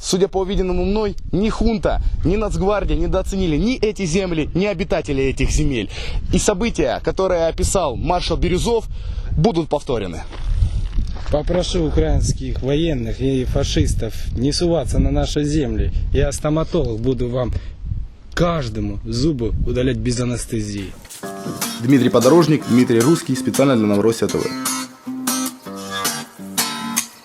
Судя по увиденному мной, ни хунта, ни Нацгвардия недооценили ни эти земли, ни обитателей этих земель. И события, которые описал маршал Бирюзов, будут повторены. Попрошу украинских военных и фашистов не суваться на наши земли. Я стоматолог, буду вам каждому зубы удалять без анестезии. Дмитрий Подорожник, Дмитрий Русский, специально для Новороссия ТВ.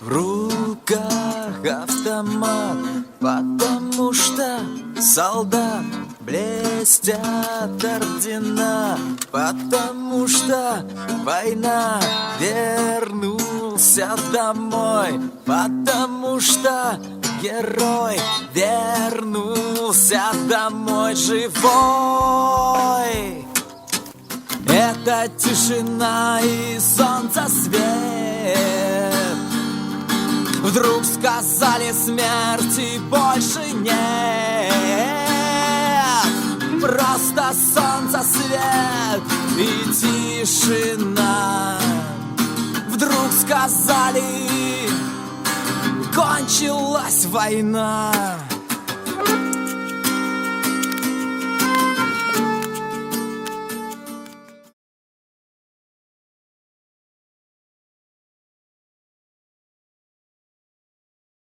В руках автомат, потому что солдат блестят ордена, потому что война, вернулся домой, потому что герой вернулся домой живой. Это тишина и солнца свет. Вдруг сказали, смерти больше нет. Просто солнце свет и тишина. Вдруг сказали, кончилась война.